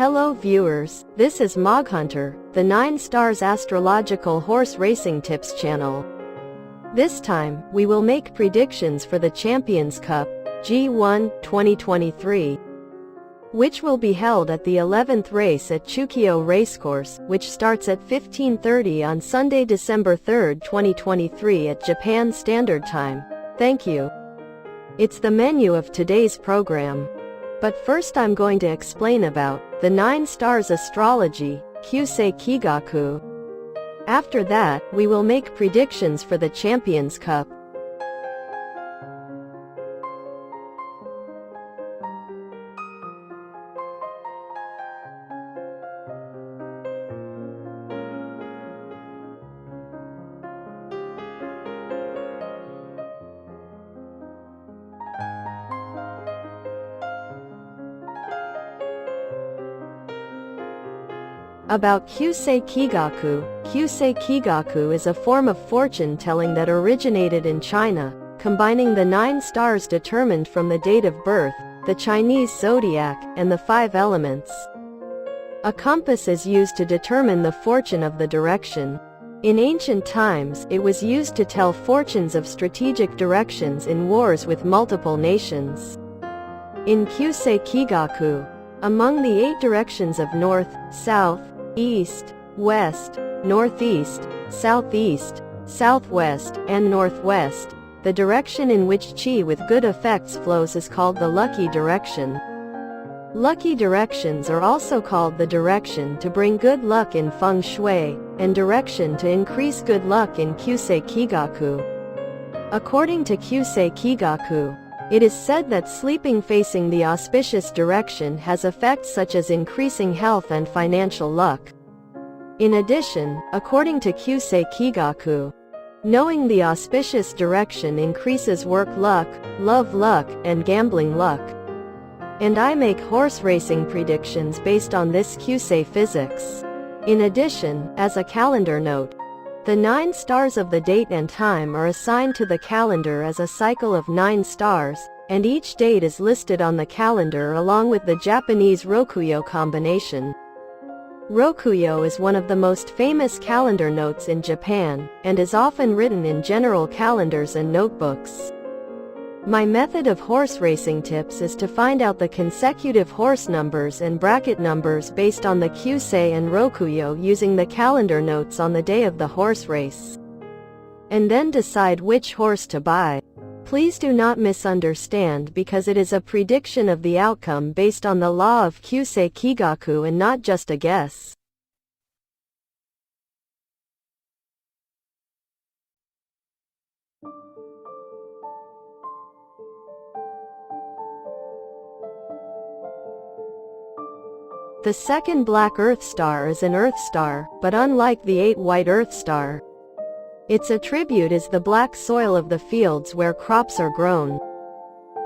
Hello viewers, this is Moghunter, the 9 Stars Astrological Horse Racing Tips channel. This time, we will make predictions for the Champions Cup, G1 2023, which will be held at the 11th race at Chukyo Racecourse, which starts at 15:30 on Sunday, December 3, 2023 at Japan Standard Time. Thank you. It's the menu of today's program. But first I'm going to explain about the 9 Stars Astrology, Kyusei Kigaku. After that, we will make predictions for the Champions Cup. About Kyusei Kigaku. Kyusei Kigaku is a form of fortune-telling that originated in China, combining the 9 stars determined from the date of birth, the Chinese zodiac, and the 5 elements. A compass is used to determine the fortune of the direction. In ancient times, it was used to tell fortunes of strategic directions in wars with multiple nations. In Kyusei Kigaku, among the 8 directions of north, south, east, west, northeast, southeast, southwest, and northwest, the direction in which qi with good effects flows is called the lucky direction. Lucky directions are also called the direction to bring good luck in feng shui, and direction to increase good luck in Kyusei Kigaku. According to Kyusei Kigaku, it is said that sleeping facing the auspicious direction has effects such as increasing health and financial luck. In addition, according to Kyusei Kigaku, knowing the auspicious direction increases work luck, love luck, and gambling luck. And I make horse racing predictions based on this Kyusei physics. In addition, as a calendar note, the 9 stars of the date and time are assigned to the calendar as a cycle of 9 stars, and each date is listed on the calendar along with the Japanese Rokuyo combination. Rokuyo is one of the most famous calendar notes in Japan, and is often written in general calendars and notebooks. My method of horse racing tips is to find out the consecutive horse numbers and bracket numbers based on the Kyusei and Rokuyo using the calendar notes on the day of the horse race, and then decide which horse to buy. Please do not misunderstand, because it is a prediction of the outcome based on the law of Kyusei Kigaku and not just a guess. The second black Earth star is an Earth star, but unlike the 8 white Earth star, its attribute is the black soil of the fields where crops are grown.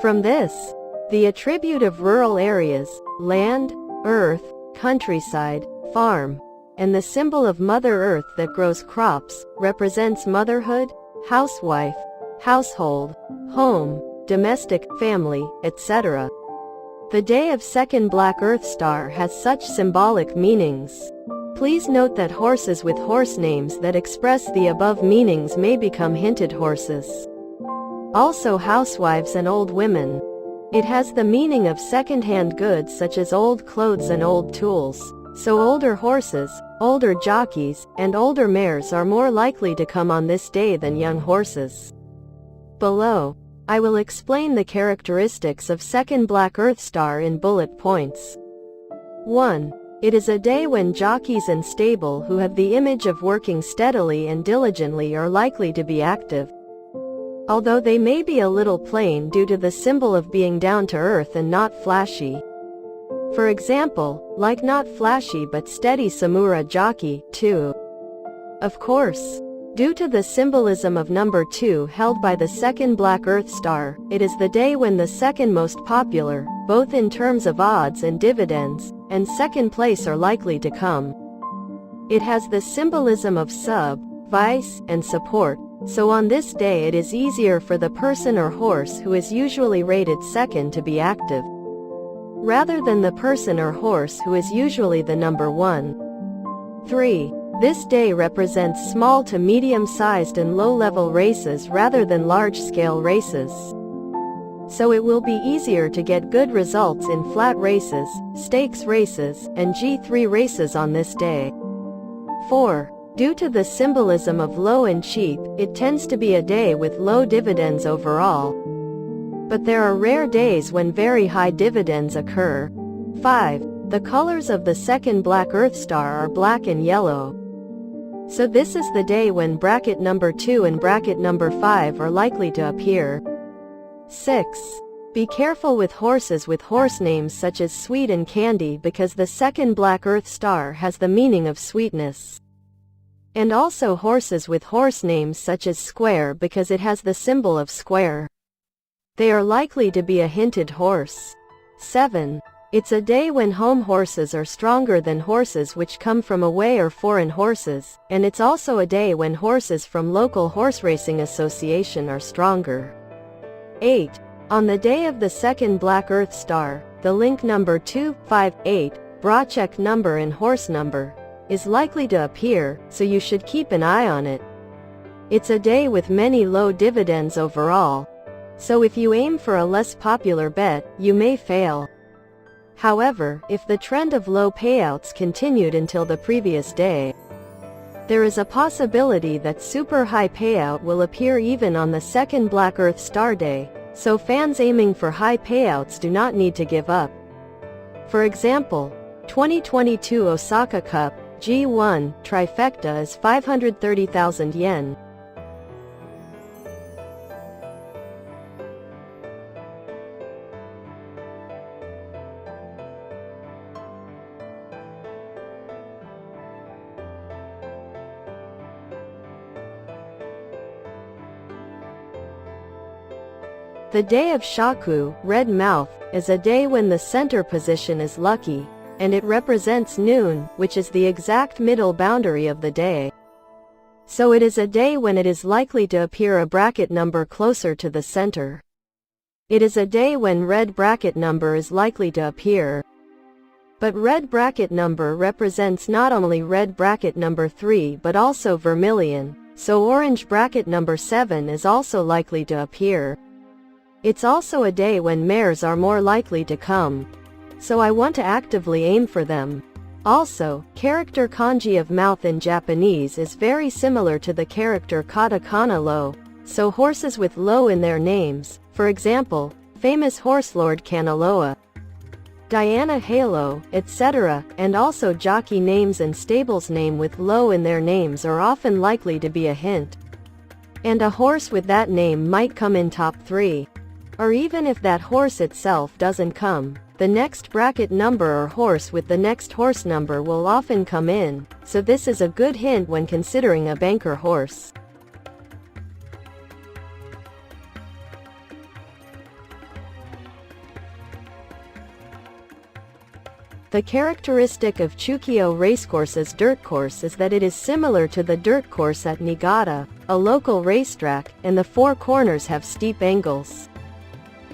From this, the attribute of rural areas, land, earth, countryside, farm, and the symbol of Mother Earth that grows crops, represents motherhood, housewife, household, home, domestic, family, etc. The day of second black Earth star has such symbolic meanings. Please note that horses with horse names that express the above meanings may become hinted horses. Also housewives and old women. It has the meaning of second-hand goods such as old clothes and old tools. So older horses, older jockeys, and older mares are more likely to come on this day than young horses. Below, I will explain the characteristics of second black Earth star in bullet points. 1. It is a day when jockeys and stable who have the image of working steadily and diligently are likely to be active, although they may be a little plain due to the symbol of being down to earth and not flashy. For example, like not flashy but steady Samura jockey, 2. Of course, due to the symbolism of number 2 held by the second black Earth star, it is the day when the second most popular, both in terms of odds and dividends, and second place are likely to come. It has the symbolism of sub, vice, and support, so on this day it is easier for the person or horse who is usually rated second to be active. rather than the person or horse who is usually the number 1. 3. This day represents small to medium-sized and low-level races rather than large-scale races. So it will be easier to get good results in flat races, stakes races, and G3 races on this day. 4. Due to the symbolism of low and cheap, it tends to be a day with low dividends overall. But there are rare days when very high dividends occur. 5. The colors of the second black Earth star are black and yellow. So this is the day when bracket number 2 and bracket number 5 are likely to appear. 6. Be careful with horses with horse names such as Sweet and Candy because the second black Earth star has the meaning of sweetness. And also horses with horse names such as Square because it has the symbol of square. They are likely to be a hinted horse. 7. It's a day when home horses are stronger than horses which come from away or foreign horses, and it's also a day when horses from local horse racing association are stronger. 8. On the day of the second black Earth star, the link number 258, Brachek number and horse number, is likely to appear, so you should keep an eye on it. It's a day with many low dividends overall, so if you aim for a less popular bet, you may fail. However, if the trend of low payouts continued until the previous day, there is a possibility that super high payout will appear even on the second black Earth star day, so fans aiming for high payouts do not need to give up. For example, 2022 Osaka Cup, G1, trifecta is 530,000 yen. The day of Shaku, red mouth, is a day when the center position is lucky, and it represents noon, which is the exact middle boundary of the day. So it is a day when it is likely to appear a bracket number closer to the center. It is a day when red bracket number is likely to appear. But red bracket number represents not only red bracket number 3 but also vermilion, so orange bracket number 7 is also likely to appear. It's also a day when mares are more likely to come, so I want to actively aim for them. Also, character kanji of mouth in Japanese is very similar to the character katakana lo, so horses with lo in their names, for example, famous horse Lord Kanaloa, Diana Halo, etc., and also jockey names and stables name with lo in their names are often likely to be a hint. And a horse with that name might come in top 3. Or even if that horse itself doesn't come, the next bracket number or horse with the next horse number will often come in, so this is a good hint when considering a banker horse. The characteristic of Chukyo Racecourse's dirt course is that it is similar to the dirt course at Niigata, a local racetrack, and the 4 corners have steep angles.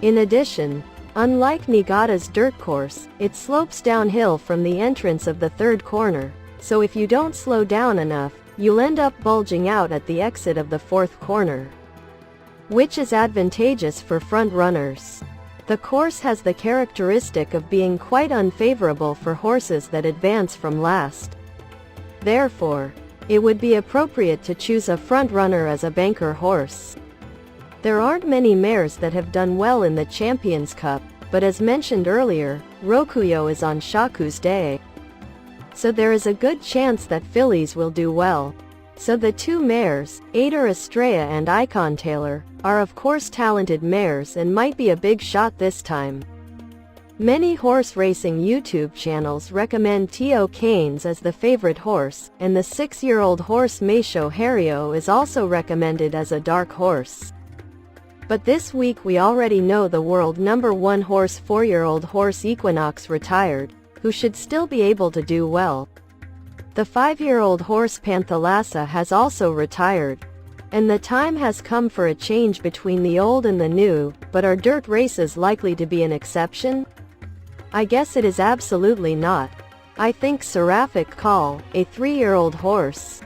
In addition, unlike Niigata's dirt course, it slopes downhill from the entrance of the 3rd corner, so if you don't slow down enough, you'll end up bulging out at the exit of the 4th corner, which is advantageous for front runners. The course has the characteristic of being quite unfavorable for horses that advance from last. Therefore, it would be appropriate to choose a front runner as a banker horse. There aren't many mares that have done well in the Champions Cup, but as mentioned earlier, Rokuyo is on Shaku's day. So there is a good chance that fillies will do well. So the 2 mares, Ader Estrella and Icon Taylor, are of course talented mares and might be a big shot this time. Many horse racing YouTube channels recommend Tio Keynes as the favorite horse, and the 6-year-old horse Meisho Hario is also recommended as a dark horse. But this week we already know the world number 1 horse 4-year-old horse Equinox retired, who should still be able to do well. The 5-year-old horse Panthalassa has also retired. And the time has come for a change between the old and the new, but are dirt races likely to be an exception? I guess it is absolutely not. I think Seraphic Call, a 3-year-old horse,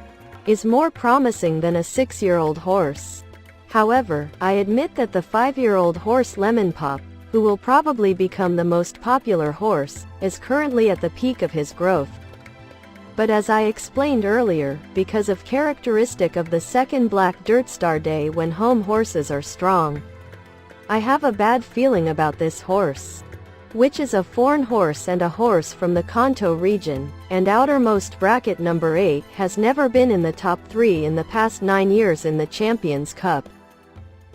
is more promising than a 6-year-old horse. However, I admit that the 5-year-old horse Lemon Pop, who will probably become the most popular horse, is currently at the peak of his growth. But as I explained earlier, because of characteristic of the second Black Dirt Star Day when home horses are strong, I have a bad feeling about this horse, which is a foreign horse and a horse from the Kanto region, and outermost bracket number 8 has never been in the top 3 in the past 9 years in the Champions Cup.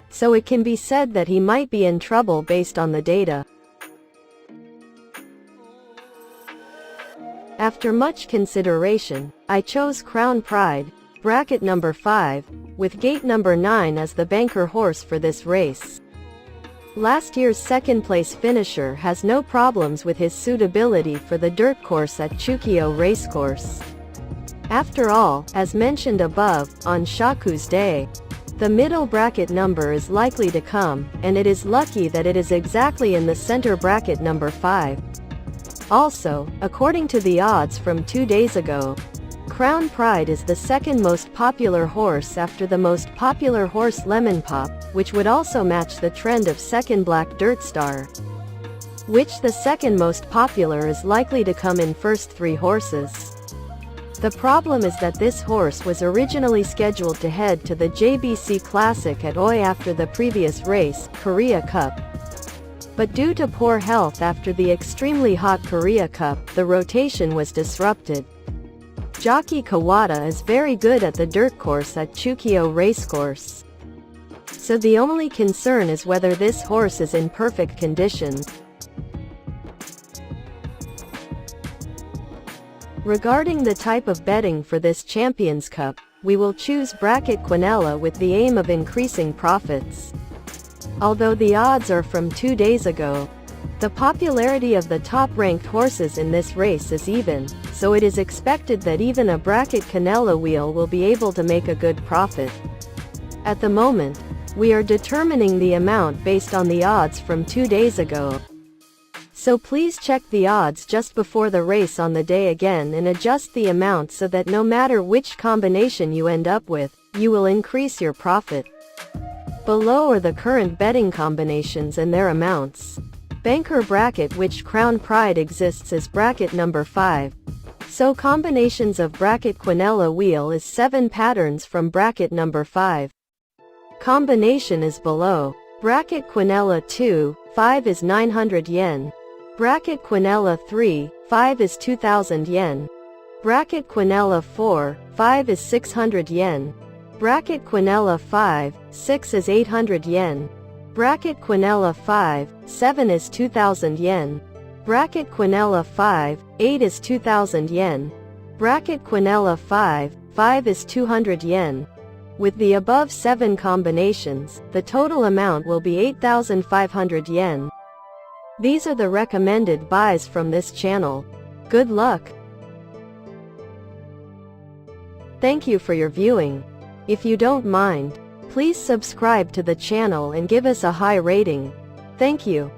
So it can be said that he might be in trouble based on the data. After much consideration, I chose Crown Pride, bracket number 5, with gate number 9 as the banker horse for this race. Last year's second-place finisher has no problems with his suitability for the dirt course at Chukyo Racecourse. After all, as mentioned above, on Shaku's day, the middle bracket number is likely to come, and it is lucky that it is exactly in the center bracket number 5. Also, according to the odds from 2 days ago, Crown Pride is the second most popular horse after the most popular horse Lemon Pop, which would also match the trend of second Black Dirt Star, which the second most popular is likely to come in first 3 horses. The problem is that this horse was originally scheduled to head to the JBC Classic at Oi after the previous race, Korea Cup. But due to poor health after the extremely hot Korea Cup, the rotation was disrupted. Jockey Kawada is very good at the dirt course at Chukyo Racecourse. So the only concern is whether this horse is in perfect condition. Regarding the type of betting for this Champions Cup, we will choose bracket Quinella with the aim of increasing profits. Although the odds are from 2 days ago, the popularity of the top-ranked horses in this race is even, so it is expected that even a bracket Quinella wheel will be able to make a good profit. At the moment, we are determining the amount based on the odds from 2 days ago. So please check the odds just before the race on the day again and adjust the amount so that no matter which combination you end up with, you will increase your profit. Below are the current betting combinations and their amounts. Banker bracket which Crown Pride exists is bracket number 5. So combinations of bracket Quinella wheel is 7 patterns from bracket number 5. Combination is below. Bracket Quinella 2, 5 is 900 yen. Bracket Quinella 3, 5 is 2000 yen. Bracket Quinella 4, 5 is 600 yen. Bracket Quinella 5, 6 is 800 yen. Bracket Quinella 5, 7 is 2000 yen. Bracket Quinella 5, 8 is 2000 yen. Bracket Quinella 5, 5 is 200 yen. With the above 7 combinations, the total amount will be 8,500 yen. These are the recommended buys from this channel. Good luck! Thank you for your viewing. If you don't mind, please subscribe to the channel and give us a high rating. Thank you.